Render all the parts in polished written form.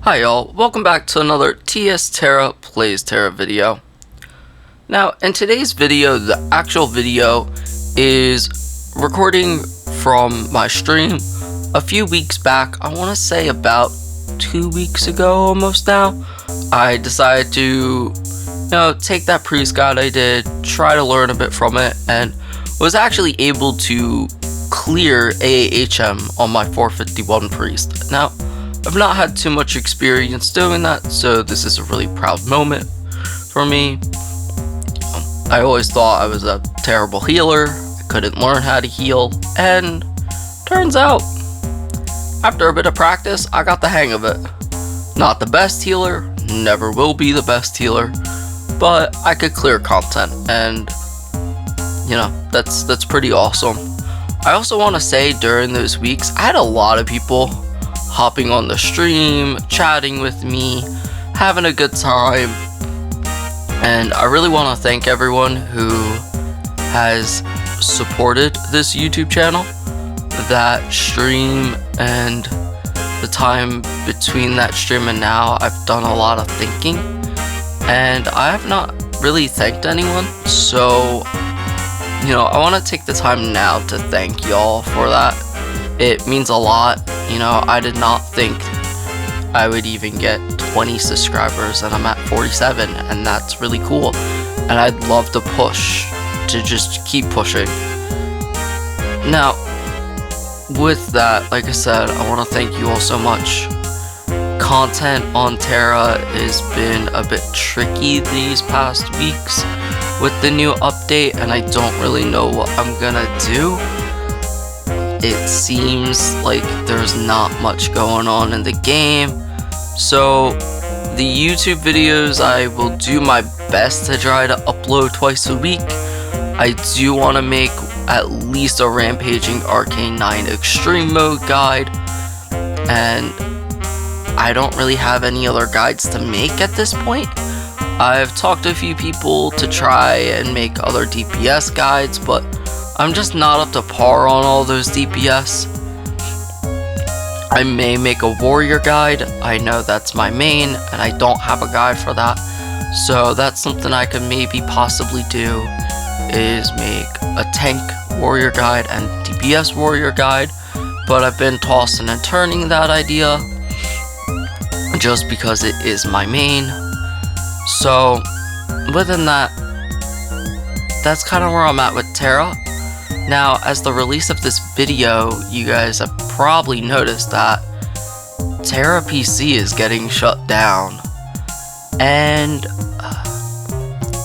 Hi y'all, welcome back to another Tera Plays Tera video. Now, in today's video, the actual video is recording from my stream a few weeks back. I want to say about 2 weeks ago almost now. I decided to, take that priest guide I did, try to learn a bit from it, and was actually able to clear AAHM on my 451 priest. Now, I've not had too much experience doing that, so this is a really proud moment for me. I always thought I was a terrible healer, I couldn't learn how to heal, and turns out, after a bit of practice, I got the hang of it. Not the best healer, never will be the best healer, but I could clear content, and that's pretty awesome. I also want to say during those weeks, I had a lot of people hopping on the stream, chatting with me, having a good time, and I really want to thank everyone who has supported this YouTube channel. That stream and the time between that stream and now, I've done a lot of thinking, and I have not really thanked anyone, so I want to take the time now to thank y'all for that. It means a lot. I did not think I would even get 20 subscribers, and I'm at 47, and that's really cool. And I'd love to push, to just keep pushing. Now, with that, like I said, I want to thank you all so much. Content on Tera has been a bit tricky these past weeks with the new update, and I don't really know what I'm gonna do. It seems like there's not much going on in the game, so the YouTube videos, I will do my best to try to upload twice a week. I do want to make at least a Rampaging Arcane 9 Extreme Mode guide, and I don't really have any other guides to make at this point. I've talked to a few people to try and make other DPS guides, but I'm just not up to par on all those DPS. I may make a warrior guide. I know that's my main, and I don't have a guide for that. So that's something I could maybe possibly do, is make a tank warrior guide and DPS warrior guide. But I've been tossing and turning that idea, just because it is my main. So within that, that's kind of where I'm at with Tera. Now, as the release of this video, you guys have probably noticed that Tera PC is getting shut down. And,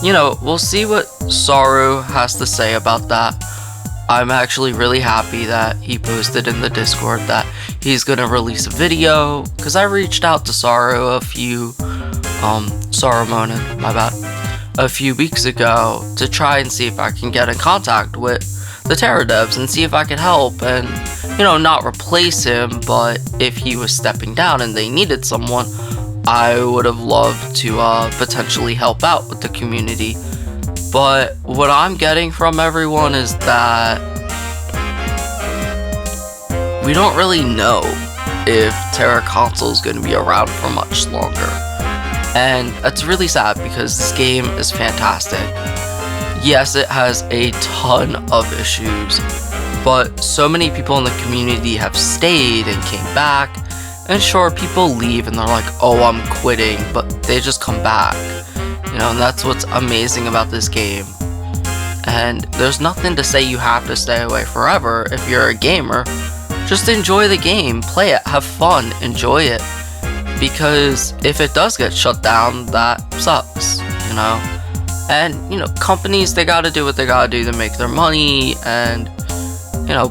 we'll see what Saru has to say about that. I'm actually really happy that he posted in the Discord that he's gonna release a video, because I reached out to Saru a few weeks ago to try and see if I can get in contact with the Tera devs and see if I could help and, not replace him, but if he was stepping down and they needed someone, I would have loved to potentially help out with the community. But what I'm getting from everyone is that we don't really know if Tera console is going to be around for much longer. And it's really sad because this game is fantastic. Yes, it has a ton of issues, but so many people in the community have stayed and came back. And sure, people leave and they're like, oh, I'm quitting, but they just come back. And that's what's amazing about this game. And there's nothing to say you have to stay away forever if you're a gamer. Just enjoy the game, play it, have fun, enjoy it. Because if it does get shut down, that sucks, And, companies, they gotta do what they gotta do to make their money, and,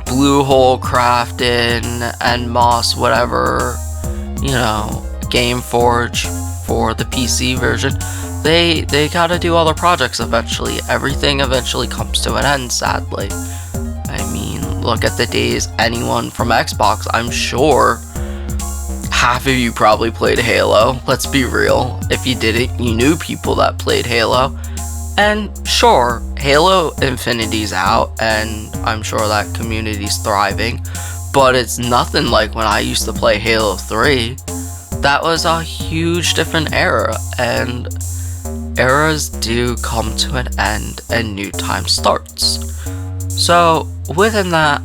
Bluehole, Crafton, and Moss, whatever, Gameforge for the PC version, they gotta do other projects eventually. Everything eventually comes to an end, sadly. I mean, look at the days anyone from Xbox, I'm sure half of you probably played Halo. Let's be real. If you didn't, you knew people that played Halo. And sure, Halo Infinity's out, and I'm sure that community's thriving, but it's nothing like when I used to play Halo 3. that was a huge different era, and eras do come to an end and new time starts. So within that,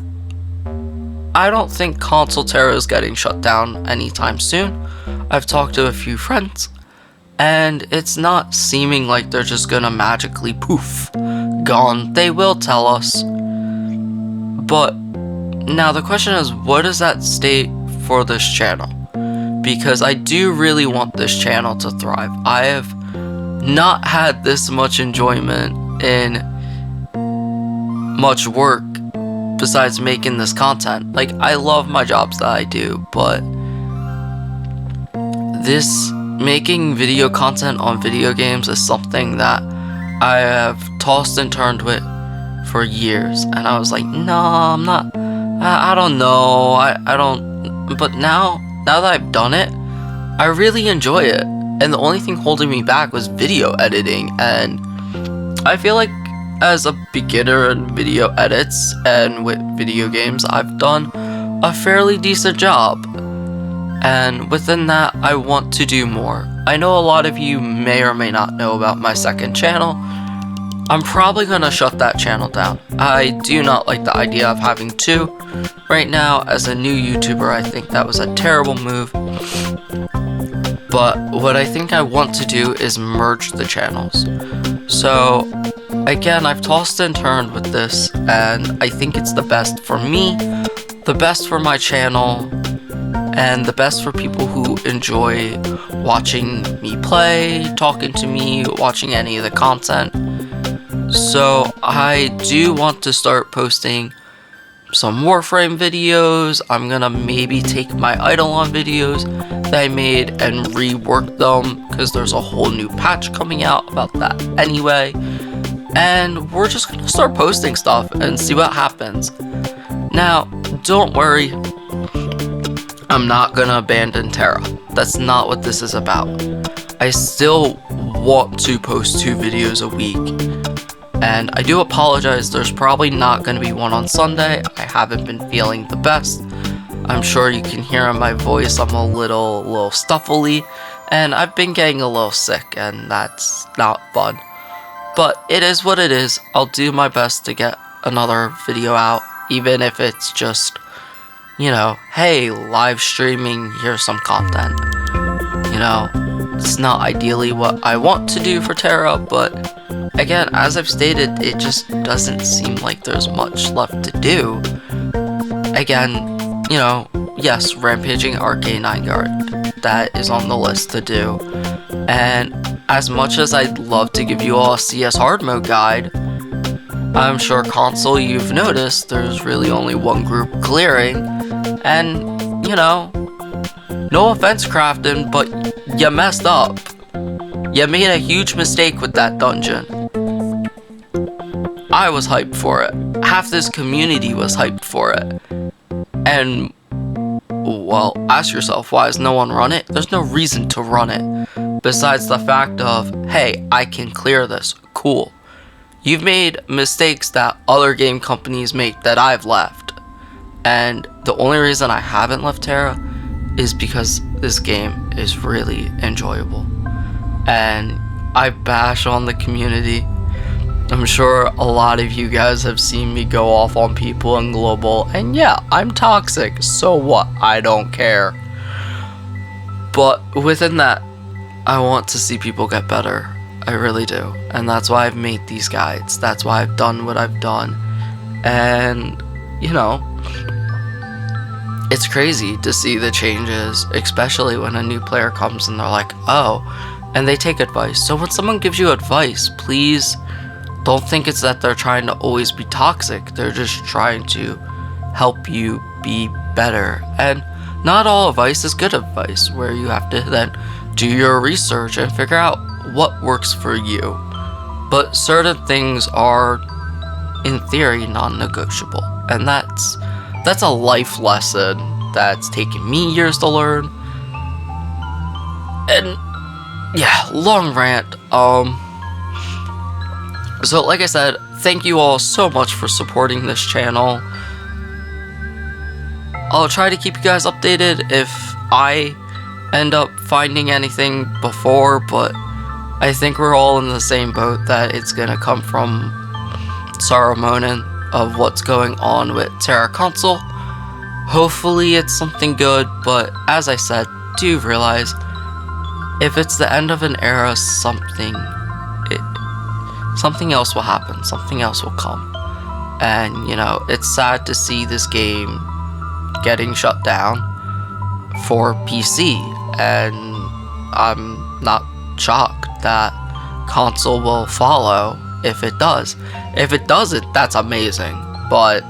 I don't think console Tera is getting shut down anytime soon. I've talked to a few friends, and it's not seeming like they're just gonna magically poof, gone. They will tell us. But now the question is, what does that state for this channel? Because I do really want this channel to thrive. I have not had this much enjoyment in much work besides making this content. Like, I love my jobs that I do, but this making video content on video games is something that I have tossed and turned with for years, and I was like, no, I'm not, I don't know, I don't, but now that I've done it, I really enjoy it, and the only thing holding me back was video editing, and I feel like as a beginner in video edits and with video games, I've done a fairly decent job, and within that, I want to do more. I know a lot of you may or may not know about my second channel. I'm probably gonna shut that channel down. I do not like the idea of having two. Right now, as a new YouTuber, I think that was a terrible move. But what I think I want to do is merge the channels. So, again, I've tossed and turned with this, and I think it's the best for me, the best for my channel, and the best for people who enjoy watching me play, talking to me, watching any of the content. So I do want to start posting some Warframe videos. I'm gonna maybe take my Eidolon videos that I made and rework them, because there's a whole new patch coming out about that anyway. And we're just gonna start posting stuff and see what happens. Now, don't worry, I'm not gonna abandon Tera. That's not what this is about. I still want to post 2 videos a week. And I do apologize, there's probably not going to be one on Sunday. I haven't been feeling the best. I'm sure you can hear in my voice I'm a little stuffily, and I've been getting a little sick, and that's not fun. But it is what it is. I'll do my best to get another video out, even if it's just, you know, hey, live streaming, here's some content. You know, it's not ideally what I want to do for Tera, but again, as I've stated, it just doesn't seem like there's much left to do. Again, you know, yes, Rampaging Arcane 9 Guard, that is on the list to do. And as much as I'd love to give you all a CS hard mode guide, I'm sure console you've noticed there's really only one group clearing. And, you know, no offense, Crafton, but you messed up. You made a huge mistake with that dungeon. I was hyped for it. Half this community was hyped for it. And, well, ask yourself, why has no one run it? There's no reason to run it. Besides the fact of, hey, I can clear this. Cool. You've made mistakes that other game companies make that I've left. And the only reason I haven't left Tera is because this game is really enjoyable. And I bash on the community. I'm sure a lot of you guys have seen me go off on people in global, and yeah, I'm toxic, so what? I don't care. But within that, I want to see people get better. I really do. And that's why I've made these guides. That's why I've done what I've done. And, you know, it's crazy to see the changes, especially when a new player comes and they're like, oh, and they take advice. So when someone gives you advice, please don't think it's that they're trying to always be toxic. They're just trying to help you be better. And not all advice is good advice, where you have to then do your research and figure out what works for you. But certain things are, in theory, non-negotiable. And that's a life lesson that's taken me years to learn. And yeah, long rant. So like I said, thank you all so much for supporting this channel. I'll try to keep you guys updated if I end up finding anything before, but I think we're all in the same boat that it's gonna come from Saruman of what's going on with Tera console. Hopefully it's something good, but as I said, do realize if it's the end of an era, something else will happen, something else will come. And you know, it's sad to see this game getting shut down for PC, and I'm not shocked that console will follow if it does. If it doesn't, that's amazing, but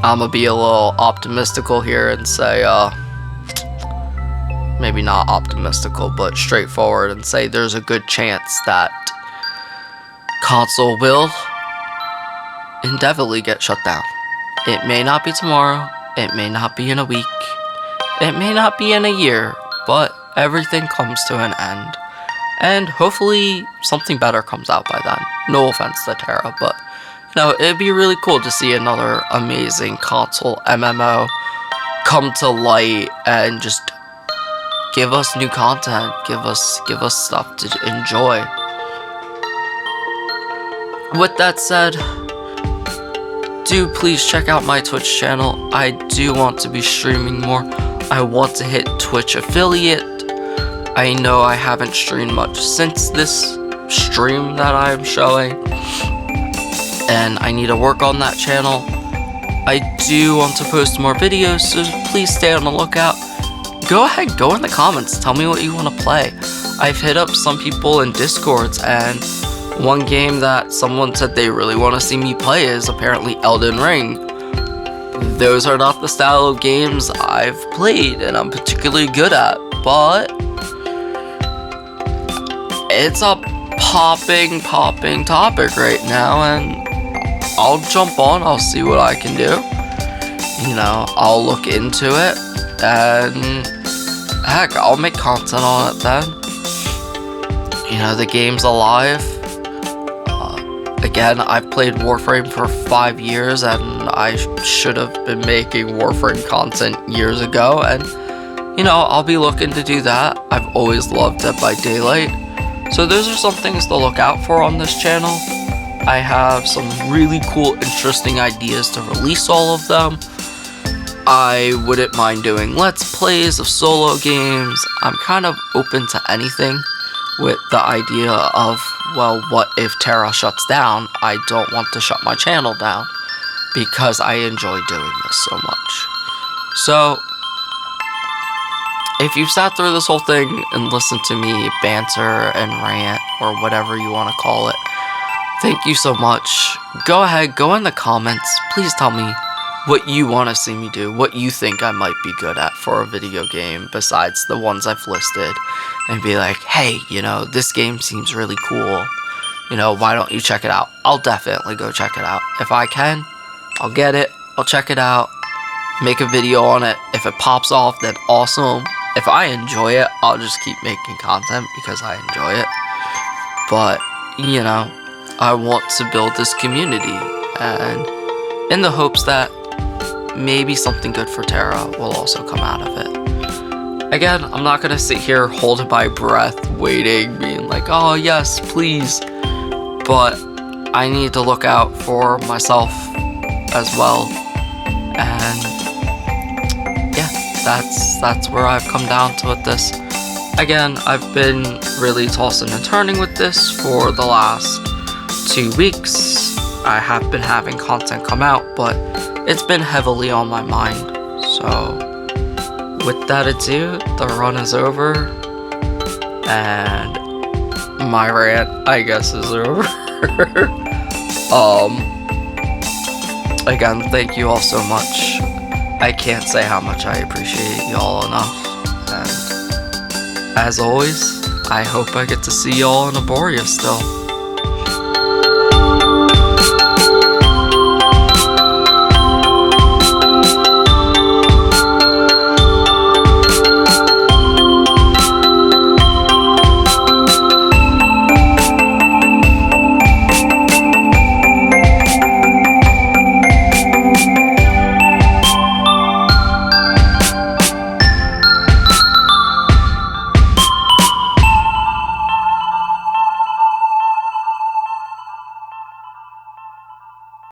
I'm gonna be a little optimistical here and say, maybe not optimistical, but straightforward, and say there's a good chance that console will indefinitely get shut down. It may not be tomorrow, it may not be in a week, it may not be in a year, but everything comes to an end. And hopefully something better comes out by then. No offense to Tera, but you know, it'd be really cool to see another amazing console MMO come to light and just give us new content, give us stuff to enjoy. With that said, do please check out my Twitch channel. I do want to be streaming more. I want to hit Twitch affiliate. I know I haven't streamed much since this stream that I'm showing, and I need to work on that channel. I do want to post more videos, so please stay on the lookout. Go ahead, go in the comments, tell me what you want to play. I've hit up some people in Discords, and one game that someone said they really want to see me play is apparently Elden Ring. Those are not the style of games I've played and I'm particularly good at, but it's a popping topic right now, and I'll jump on, I'll see what I can do. You know, I'll look into it, and heck, I'll make content on it then. You know, the game's alive. Again, I've played Warframe for 5 years, and I should have been making Warframe content years ago, and you know, I'll be looking to do that. I've always loved Dead by Daylight. So those are some things to look out for on this channel. I have some really cool, interesting ideas to release all of them. I wouldn't mind doing Let's Plays of solo games. I'm kind of open to anything with the idea of, well, what if Tera shuts down? I don't want to shut my channel down because I enjoy doing this so much. So, if you've sat through this whole thing and listened to me banter and rant, or whatever you want to call it, thank you so much. Go ahead, go in the comments. Please tell me what you want to see me do, what you think I might be good at for a video game besides the ones I've listed, and be like, hey, you know, this game seems really cool. You know, why don't you check it out? I'll definitely go check it out. If I can, I'll get it, I'll check it out, make a video on it. If it pops off, then awesome. If I enjoy it, I'll just keep making content because I enjoy it. But, you know, I want to build this community, and in the hopes that maybe something good for Tera will also come out of it. Again, I'm not going to sit here holding my breath, waiting, being like, oh yes, please. But I need to look out for myself as well. And yeah, that's where I've come down to with this. Again, I've been really tossing and turning with this for the last 2 weeks. I have been having content come out, but it's been heavily on my mind. So with that ado, the run is over, and my rant, I guess, is over. Again, thank you all so much. I can't say how much I appreciate y'all enough, and as always, I hope I get to see y'all in Aboria still.